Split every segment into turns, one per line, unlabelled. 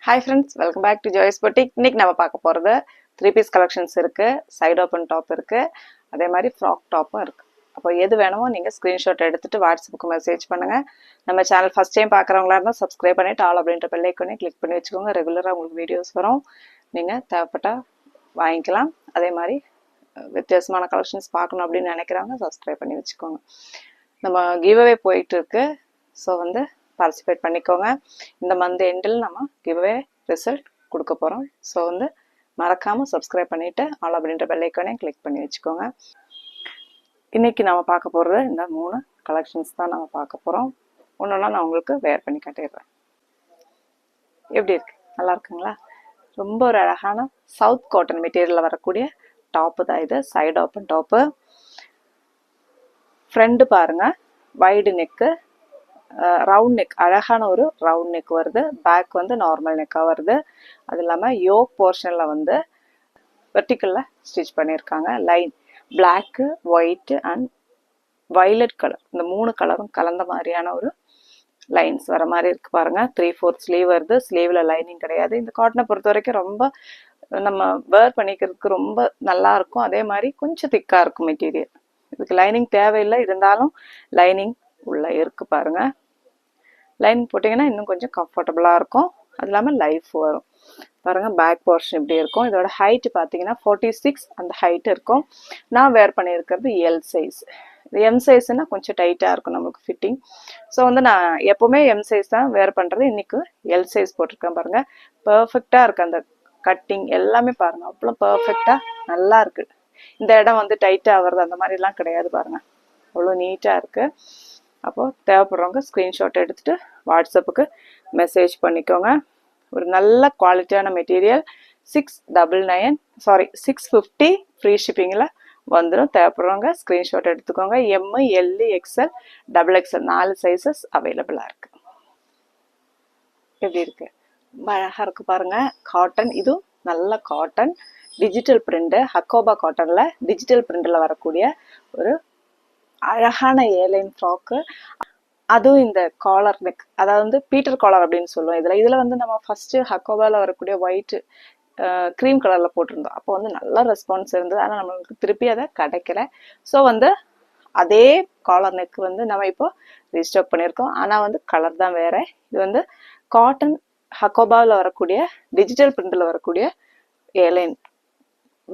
Hi friends, welcome back to Joy's Boutique. இன்னைக்கு நம்ம பார்க்க போறது 3 piece collections இருக்கு, side open top இருக்கு, அதே மாதிரி frock topம் இருக்கு. அப்போ எது வேணுமோ நீங்க screenshot எடுத்துட்டு வாட்ஸ்அப்புக்கு மெசேஜ் பண்ணுங்க. நம்ம சேனல் ஃபர்ஸ்ட் டைம் பார்க்குறவங்களா இருந்தால் சப்ஸ்கிரைப் பண்ணிட்டு ஆல் அப்படின்ற பெல் ஐகானை கிளிக் பண்ணி வச்சுக்கோங்க. ரெகுலராக உங்களுக்கு வீடியோஸ் வரும், நீங்கள் தேவைப்பட்டால் வாங்கிக்கலாம். அதே மாதிரி வித்தியாசமான கலெக்ஷன்ஸ் பார்க்கணும் அப்படின்னு நினைக்கிறாங்க, சப்ஸ்கிரைப் பண்ணி வச்சுக்கோங்க. நம்ம கிவ்அவே போயிட்டு இருக்கு, ஸோ பார்ட்டிசிபேட் பண்ணிக்கோங்க. இந்த மந்த் எண்டில் நம்ம கிவ்அவே ரிசல்ட் கொடுக்க போகிறோம். ஸோ மறக்காமல் சப்ஸ்கிரைப் பண்ணிவிட்டு ஆல் அப்படின்ற பெல் ஐக்கானே கிளிக் பண்ணி வச்சுக்கோங்க. இன்றைக்கி நம்ம பார்க்க போகிறது இந்த 3 கலெக்ஷன்ஸ் தான் நம்ம பார்க்க போகிறோம். ஒன்றொன்னா நான் உங்களுக்கு வேர் பண்ணி காட்டிடுறேன். எப்படி இருக்கு? நல்லா இருக்குங்களா? ரொம்ப ஒரு அழகான சவுத் காட்டன் மெட்டீரியலில் வரக்கூடிய டாப்பு தான் இது. Side open top. ஃப்ரண்ட் பாருங்கள், வைடு நெக்கு, ரவுண்ட் நெக், அழகான ஒரு ரவுண்ட் நெக் வருது. பேக் நார்மல் நெக்காக வருது. அது இல்லாமல் யோக் போர்ஷனில் வெர்டிக்கலில் ஸ்டிச் பண்ணியிருக்காங்க. Line black, white and violet colour, இந்த 3 கலரும் கலந்த மாதிரியான ஒரு லைன்ஸ் வர மாதிரி இருக்கு பாருங்க. 3/4 ஸ்லீவ் வருது. ஸ்லீவில் லைனிங் கிடையாது. இந்த காட்டனை பொறுத்த வரைக்கும் ரொம்ப நம்ம வேர் பண்ணிக்கிறதுக்கு ரொம்ப நல்லா இருக்கும். அதே மாதிரி கொஞ்சம் திக்காக இருக்கும் மெட்டீரியல். இதுக்கு லைனிங் தேவையில்லை, இருந்தாலும் லைனிங் உள்ள இருக்கு பாருங்க. லைனிங் போட்டிங்கன்னா இன்னும் கொஞ்சம் கம்ஃபர்டபுளாக இருக்கும். அது இல்லாமல் லைஃப் வரும் பாருங்கள். பேக் போர்ஷன் இப்படி இருக்கும். இதோட ஹைட்டு பார்த்தீங்கன்னா 46 அந்த ஹைட்டு இருக்கும். நான் வேர் பண்ணியிருக்கிறது எல் சைஸ். இது எம் சைஸ்னால் கொஞ்சம் டைட்டாக இருக்கும் நம்மளுக்கு ஃபிட்டிங். ஸோ நான் எப்போவுமே எம் சைஸ் தான் வேர் பண்ணுறது. இன்றைக்கி எல் சைஸ் போட்டிருக்கேன் பாருங்கள். பர்ஃபெக்டாக இருக்குது. அந்த கட்டிங் எல்லாமே பாருங்கள், அவ்வளோ பர்ஃபெக்டாக நல்லா இருக்குது. இந்த இடம் டைட்டாக வருது அந்த மாதிரிலாம் கிடையாது பாருங்கள், அவ்வளோ நீட்டாக இருக்குது. அப்போது தேவைப்படுறவங்க ஸ்க்ரீன்ஷாட் எடுத்துகிட்டு வாட்ஸ்அப்புக்கு மெசேஜ் பண்ணிக்கோங்க. ஒரு நல்ல குவாலிட்டியான மெட்டீரியல். 650 ஃப்ரீ ஷிப்பிங்கில் வந்துடும். தேவைப்படுறவங்க ஸ்க்ரீன்ஷாட் எடுத்துக்கோங்க. M, L, XL, XXL 4 sizes அவைலபிளாக இருக்குது. எப்படி இருக்குது? ரொம்ப அழகாக இருக்குது பாருங்கள். காட்டன், இதுவும் நல்ல காட்டன். டிஜிட்டல் பிரிண்ட்டு, ஹக்கோபா காட்டனில் டிஜிட்டல் பிரிண்டில் வரக்கூடிய ஒரு அழகான ஏலைன் ஃப்ராக்கு. அதுவும் இந்த காலர் நெக், அதாவது பீட்டர் காலர் அப்படின்னு சொல்லுவோம். இதில் நம்ம ஃபஸ்ட்டு ஹக்கோபாவில் வரக்கூடிய ஒயிட்டு க்ரீம் கலரில் போட்டிருந்தோம். அப்போ நல்ல ரெஸ்பான்ஸ் இருந்தது. ஆனால் நம்மளுக்கு திருப்பி அதை கிடைக்கல. ஸோ அதே காலர் நெக் நம்ம இப்போ ரீஸ்டாக் பண்ணியிருக்கோம். ஆனால் கலர் தான் வேறு. இது காட்டன் ஹக்கோபாவில் வரக்கூடிய டிஜிட்டல் பிரிண்டில் வரக்கூடிய ஏலைன்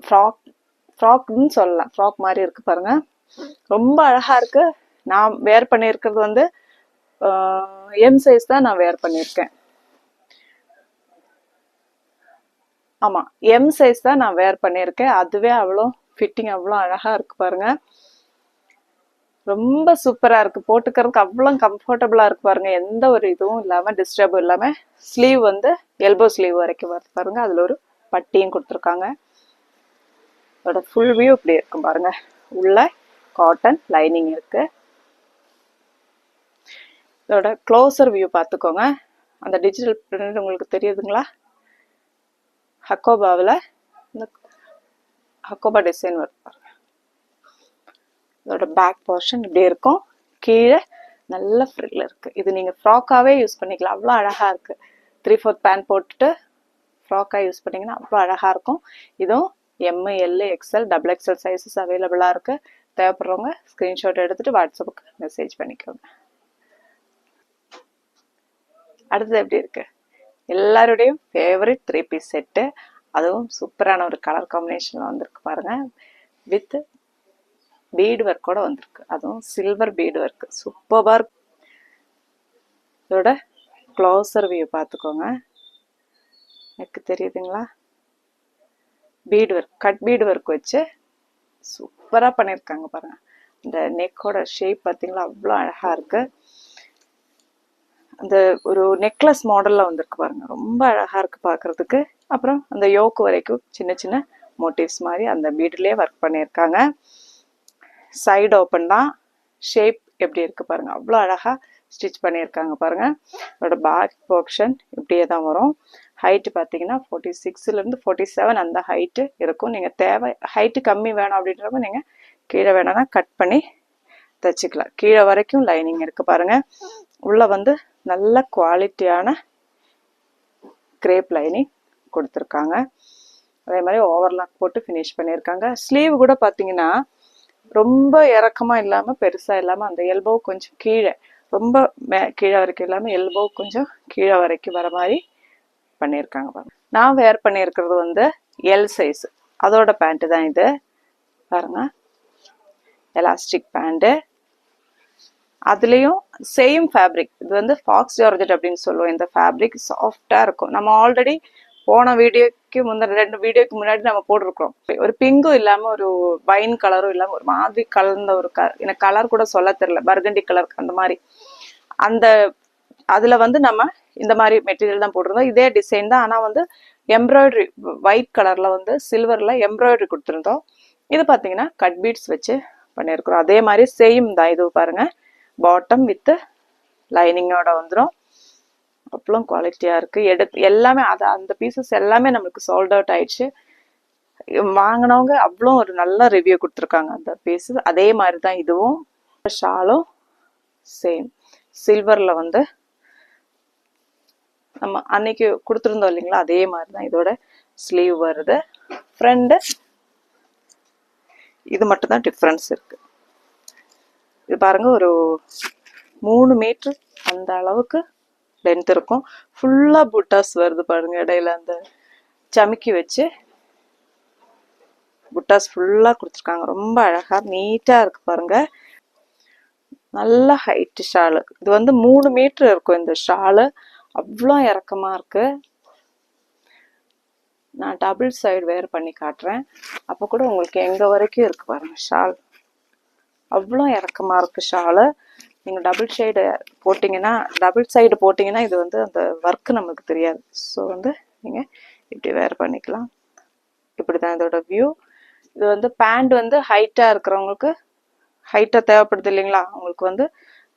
ஃப்ராக்னு சொல்லலாம். ஃப்ராக் மாதிரி இருக்குது பாருங்கள், ரொம்ப அழகாக இருக்குது. நான் வேர் பண்ணியிருக்கிறது எம் சைஸ் தான் நான் வேர் பண்ணியிருக்கேன். ஆமாம், எம் சைஸ் தான் நான் வேர் பண்ணியிருக்கேன். அதுவே அவ்வளோ ஃபிட்டிங் அவ்வளோ அழகாக இருக்குது பாருங்கள். ரொம்ப சூப்பராக இருக்குது. போட்டுக்கிறதுக்கு அவ்வளோ கம்ஃபர்டபுளாக இருக்குது பாருங்கள். எந்த ஒரு இதுவும் இல்லாமல், டிஸ்டர்பும் இல்லாமல். ஸ்லீவ் எல்போ ஸ்லீவ் வரைக்கும் வருது பாருங்கள். அதில் ஒரு பட்டியும் கொடுத்துருக்காங்க. அதோட ஃபுல் வியூ இப்படி இருக்கும் பாருங்கள். உள்ள காட்டன் லைனிங் இருக்கு. இதோட க்ளோசர் வியூ பார்த்துக்கோங்க. அந்த டிஜிட்டல் பிரிண்ட் உங்களுக்கு தெரியுதுங்களா? ஹக்கோபாவில் இந்த ஹக்கோபா டிசைன் வருது பாருங்க. இதோட பேக் போர்ஷன் இப்படி இருக்கும். கீழே நல்ல ஃப்ரில் இருக்குது. இது நீங்கள் ஃப்ராக்காகவே யூஸ் பண்ணிக்கலாம், அவ்வளோ அழகாக இருக்குது. 3/4 பேண்ட் போட்டுட்டு ஃப்ராக்காக யூஸ் பண்ணிங்கன்னா அவ்வளோ அழகாக இருக்கும். இதுவும் M, L, XL, XXL sizes அவைலபிளாக இருக்குது. தேவைப்படுறவங்க ஸ்க்ரீன்ஷாட் எடுத்துகிட்டு வாட்ஸ்அப்புக்கு மெசேஜ் பண்ணிக்கோங்க. அடுத்தது எப்படி இருக்கு? எல்லாருடையும் ஃபேவரட் 3 piece செட்டு. அதுவும் சூப்பரான ஒரு கலர் காம்பினேஷனில் வந்திருக்கு பாருங்க. வித் பீடு ஒர்க்கோட வந்திருக்கு. அதுவும் சில்வர் பீடு ஒர்க் சூப்பராக இருக்கு. இதோட க்ளோசர் வியூ பார்த்துக்கோங்க. எனக்கு தெரியுதுங்களா? Bead work, cut bead work வச்சு சூப்பராக பண்ணியிருக்காங்க பாருங்க. இந்த நெக்கோட ஷேப் பார்த்தீங்களா, அவ்வளோ அழகாக இருக்கு. அந்த ஒரு நெக்லஸ் மாடலில் வந்திருக்கு பாருங்க, ரொம்ப அழகாக இருக்குது பார்க்குறதுக்கு. அப்புறம் அந்த யோக்கு வரைக்கும் சின்ன சின்ன மோட்டிவ்ஸ் மாதிரி அந்த பீட்லேயே ஒர்க் பண்ணியிருக்காங்க. சைடு ஓப்பன் தான். ஷேப் எப்படி இருக்குது பாருங்கள், அவ்வளோ அழகாக ஸ்டிச் பண்ணியிருக்காங்க பாருங்கள். அதோட பேக் போர்ஷன் இப்படியே தான் வரும். ஹைட்டு பார்த்தீங்கன்னா 46லேருந்து 47 அந்த ஹைட்டு இருக்கும். நீங்கள் தேவை ஹைட்டு கம்மி வேணும் அப்படின்றப்ப நீங்கள் கீழே வேணும்னா கட் பண்ணி தைச்சிக்கலாம். கீழே வரைக்கும் லைனிங் இருக்குது பாருங்கள். உள்ள நல்ல குவாலிட்டியான கிரேப் லைனிங் கொடுத்துருக்காங்க. அதே மாதிரி ஓவர்லாக் போட்டு ஃபினிஷ் பண்ணியிருக்காங்க. ஸ்லீவ் கூட பார்த்தீங்கன்னா ரொம்ப இறக்கமாக இல்லாமல் பெருசாக இல்லாமல் அந்த எல்போ கொஞ்சம் கீழே ரொம்ப கீழே வரைக்கும் இல்லாமல் எல்போ கொஞ்சம் கீழே வரைக்கும் வர மாதிரி பண்ணியிருக்காங்க பாருங்க. நான் வேர் பண்ணியிருக்கிறது வந்து எல் சைஸ், அதோட பேண்ட்டு தான் இது பாருங்க. எலாஸ்டிக் பேண்ட்டு, அதுலேயும் சேம் ஃபேப்ரிக். இது வந்து ஃபாக்ஸ் ஜார்ஜெட் அப்படின்னு சொல்லுவோம். இந்த ஃபேப்ரிக் சாஃப்டாக இருக்கும். நம்ம ஆல்ரெடி போன வீடியோக்கு ரெண்டு வீடியோக்கு முன்னாடி நம்ம போட்டிருக்கிறோம். ஒரு பிங்கும் இல்லாமல் ஒரு வைன் கலரும் இல்லாமல் ஒரு மாதிரி கலந்த ஒரு எனக்கு கலர் கூட சொல்ல தெரியல, பர்கண்டி கலர் அந்த மாதிரி. அந்த அதில் வந்து நம்ம இந்த மாதிரி மெட்டீரியல் தான் போட்டிருந்தோம். இதே டிசைன் தான், ஆனால் வந்து எம்ப்ராய்டரி ஒயிட் கலரில் வந்து சில்வரில் எம்ப்ராய்டரி கொடுத்துருந்தோம். இது பார்த்தீங்கன்னா கட் பீட்ஸ் வச்சு பண்ணியிருக்கிறோம். அதே மாதிரி சேம் தான் இது பாருங்க. பாட்டம் வித் லைனிங்கோட வந்துடும். அவ்வளோ குவாலிட்டியாக இருக்குது. எல்லாமே அந்த பீசஸ் எல்லாமே நம்மளுக்கு சோல்ட் அவுட் ஆயிடுச்சு. வாங்கினவங்க அவ்வளோ ஒரு நல்ல ரிவ்யூ கொடுத்துருக்காங்க அந்த பீசஸ். அதே மாதிரி தான் இதுவும். ஷாலும் சேம் சில்வரில் வந்து நம்ம அன்னைக்கு கொடுத்துருந்தோம் இல்லைங்களா, அதே மாதிரி தான் இதோட ஸ்லீவ் வருது. ஃப்ரண்ட் இது மட்டும் தான் டிஃப்ரென்ஸ் இருக்கு. இது பாருங்க, ஒரு 3 மீட்டர் அந்த அளவுக்கு லென்த் இருக்கும். ஃபுல்லா புட்டாஸ் வருது பாருங்க. இடையில அந்த சமிக்கி வச்சு புட்டாஸ் ஃபுல்லா கொடுத்துருக்காங்க. ரொம்ப அழகா நீட்டா இருக்கு பாருங்க. நல்ல ஹைட் ஷாலு. இது வந்து 3 மீட்டர் இருக்கும் இந்த ஷாலு. அவ்வளோ இறக்கமா இருக்கு. நான் டபுள் சைடு வேர் பண்ணி காட்டுறேன். அப்போ கூட உங்களுக்கு எங்க வரைக்கும் இருக்கு பாருங்க ஷால். அவ்வளோ இறக்கமா இருக்கு ஷாலு. நீங்கள் டபுள் சைடு போட்டிங்கன்னா இது வந்து அந்த ஒர்க்கு நமக்கு தெரியாது. ஸோ வந்து நீங்கள் இப்படி வேர் பண்ணிக்கலாம். இப்படி தான் இதோட வியூ. இது வந்து பேண்ட் வந்து ஹைட்டாக இருக்கிறவங்களுக்கு, ஹைட்டாக தேவைப்படுது இல்லைங்களா, அவங்களுக்கு வந்து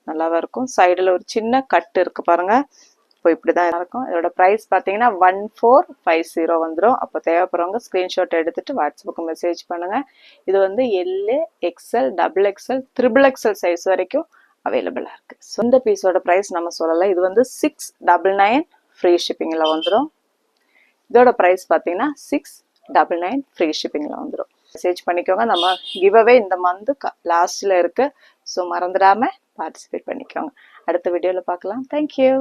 நல்லாவே இருக்கும். சைடில் ஒரு சின்ன கட்டு இருக்குது பாருங்கள். இப்போ இப்படி தான் இருக்கும். இதோட ப்ரைஸ் பார்த்தீங்கன்னா 1450 வந்துடும். அப்போ தேவைப்படுறவங்க ஸ்க்ரீன்ஷாட் எடுத்துகிட்டு வாட்ஸ்அப்புக்கு மெசேஜ் பண்ணுங்கள். இது வந்து L, XL, XXL, XXL size வரைக்கும் அவைலபிளாக இருக்குது. ஸோ இந்த பீஸோட ப்ரைஸ் நம்ம சொல்லலை. இது வந்து 699 ஃப்ரீ ஷிப்பிங்கில் வந்துடும். இதோட ப்ரைஸ் பார்த்தீங்கன்னா 699 ஃப்ரீ ஷிப்பிங்கில் வந்துடும். மெசேஜ் பண்ணிக்கோங்க. நம்ம கிவ் அவே இந்த மந்த் லாஸ்ட்டில் இருக்குது. ஸோ மறந்துடாமல் பார்ட்டிசிபேட் பண்ணிக்கோங்க. அடுத்த வீடியோவில் பார்க்கலாம். தேங்க்யூ.